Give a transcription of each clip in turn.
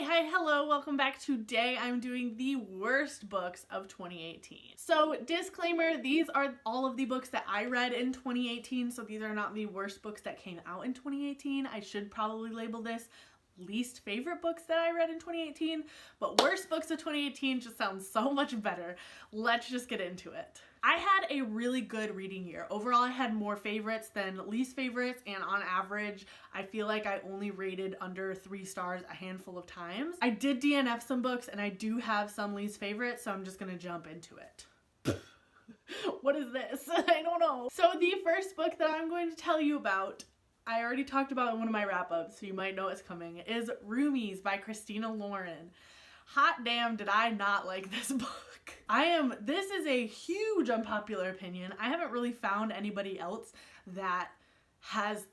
Hi, hello, welcome back. Today I'm doing the worst books of 2018. So disclaimer, these are all of the books that I read in 2018, so these are not the worst books that came out in 2018. I should probably label this least favorite books that I read in 2018, but worst books of 2018 just sounds so much better. Let's just get into it. I had a really good reading year. Overall, I had more favorites than least favorites, and on average, I feel like I only rated under 3 stars a handful of times. I did DNF some books, and I do have some least favorites, so I'm just gonna jump into it. What is this? I don't know. So the first book that I'm going to tell you about, I already talked about in one of my wrap-ups, so you might know it's coming, is Roomies by Christina Lauren. Hot damn, did I not like this book. This is a huge unpopular opinion. I haven't really found anybody else that has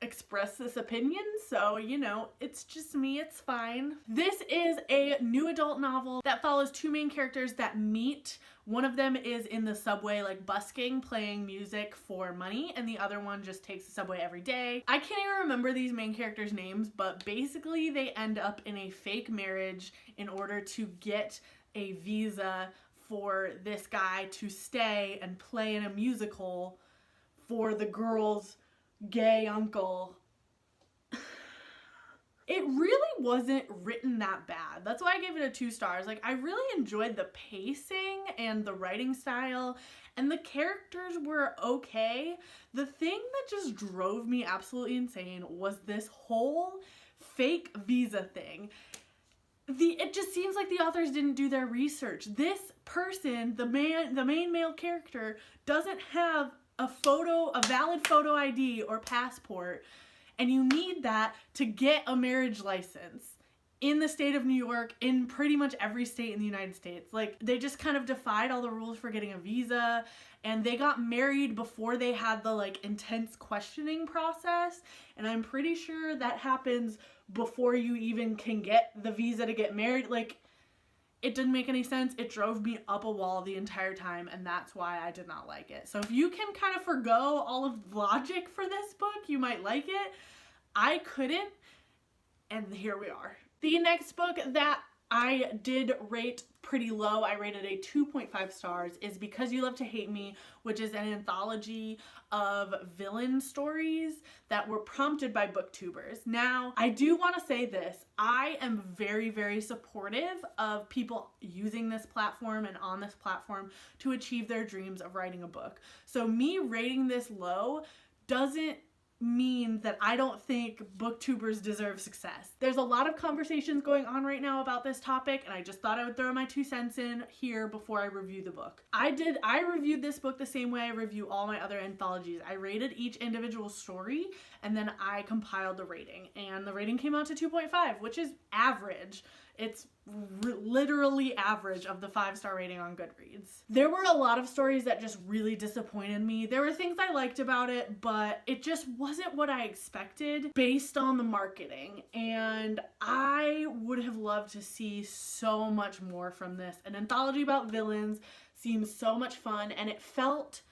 expressed this opinion, so you know, it's just me, it's fine. This is a new adult novel that follows 2 main characters that meet. One of them is in the subway, like busking, playing music for money, and the other one just takes the subway every day. I can't even remember these main characters' names, but basically they end up in a fake marriage in order to get a visa for this guy to stay and play in a musical for the girl's gay uncle. It really wasn't written that bad. That's why I gave it a 2 stars. Like, I really enjoyed the pacing and the writing style, and the characters were okay. The thing that just drove me absolutely insane was this whole fake visa thing. It just seems like the authors didn't do their research. This person, the main male character, doesn't have a valid photo ID or passport, and you need that to get a marriage license in the state of New York, in pretty much every state in the United States. Like, they just kind of defied all the rules for getting a visa, and they got married before they had the like intense questioning process, and I'm pretty sure that happens before you even can get the visa to get married. Like, it didn't make any sense. It drove me up a wall the entire time, and that's why I did not like it. So if you can kind of forgo all of the logic for this book, you might like it. I couldn't, and here we are. The next book that I did rate pretty low, I rated a 2.5 stars, is Because You Love to Hate Me, which is an anthology of villain stories that were prompted by booktubers. Now, I do want to say this. I am very, very supportive of people using this platform and on this platform to achieve their dreams of writing a book. So me rating this low doesn't mean that I don't think booktubers deserve success. There's a lot of conversations going on right now about this topic, and I just thought I would throw my 2 cents in here before I review the book. I reviewed this book the same way I review all my other anthologies. I rated each individual story, and then I compiled the rating, and the rating came out to 2.5, which is average. It's literally average of the 5-star rating on Goodreads. There were a lot of stories that just really disappointed me. There were things I liked about it, but it just wasn't what I expected based on the marketing, and I would have loved to see so much more from this. An anthology about villains seems so much fun, and it felt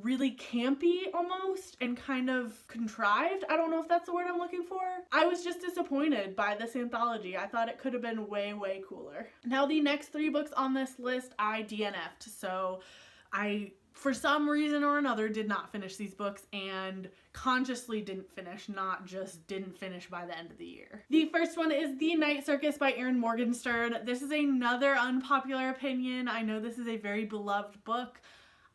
really campy almost and kind of contrived. I don't know if that's the word I'm looking for. I was just disappointed by this anthology. I thought it could have been way, way cooler. Now, the next 3 books on this list I DNF'd, so I, for some reason or another, did not finish these books, and consciously didn't finish, not just didn't finish by the end of the year. The first one is The Night Circus by Erin Morgenstern. This is another unpopular opinion. I know this is a very beloved book.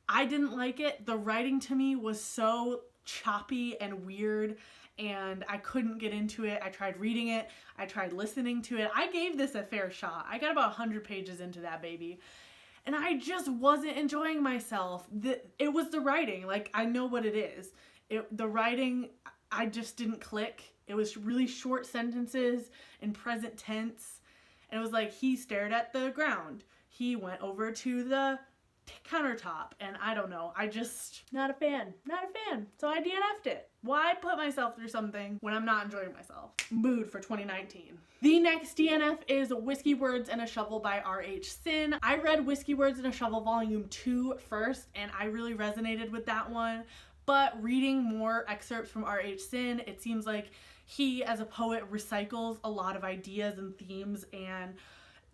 I didn't like it. The writing to me was so choppy and weird, and I couldn't get into it. I tried reading it. I tried listening to it. I gave this a fair shot. I got about 100 pages into that baby, and I just wasn't enjoying myself. It was the writing. Like, I know what it is. The writing, I just didn't click. It was really short sentences in present tense, and it was like, he stared at the ground. He went over to the countertop, and I don't know, I just not a fan, so I DNF'd it. Why put myself through something when I'm not enjoying myself? Mood for 2019. The next DNF is Whiskey Words and a Shovel by R.H. Sin. I read Whiskey Words and a Shovel Volume 2 first, and I really resonated with that one, but reading more excerpts from R.H. Sin, it seems like he, as a poet, recycles a lot of ideas and themes, and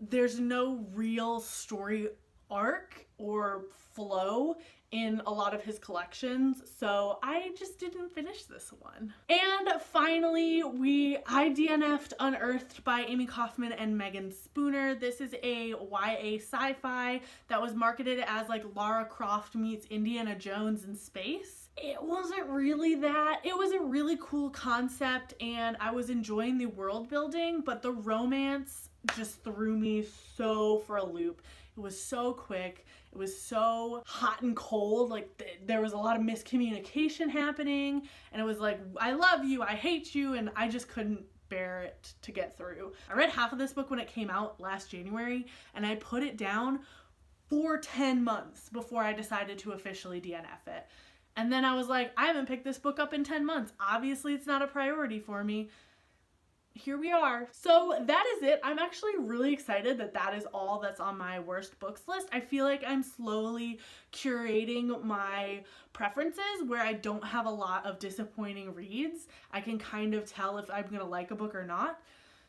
there's no real story arc or flow in a lot of his collections, so I just didn't finish this one. And finally, I DNF'd Unearthed by Amy Kaufman and Megan Spooner. This is a YA sci-fi that was marketed as like Lara Croft meets Indiana Jones in space. It wasn't really that. It was a really cool concept and I was enjoying the world building, but the romance just threw me so for a loop. It was so quick. It was so hot and cold. Like there was a lot of miscommunication happening, and it was like, I love you, I hate you, and I just couldn't bear it to get through. I read half of this book when it came out last January, and I put it down for 10 months before I decided to officially DNF it. And then I was like, I haven't picked this book up in 10 months. Obviously, it's not a priority for me. Here we are. So that is it. I'm actually really excited that that is all that's on my worst books list. I feel like I'm slowly curating my preferences where I don't have a lot of disappointing reads. I can kind of tell if I'm gonna like a book or not.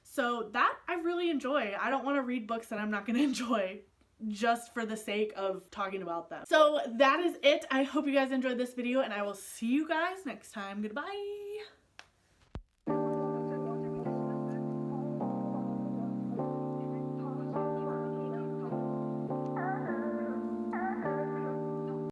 So that I really enjoy. I don't want to read books that I'm not gonna enjoy just for the sake of talking about them. So that is it. I hope you guys enjoyed this video and I will see you guys next time. Goodbye.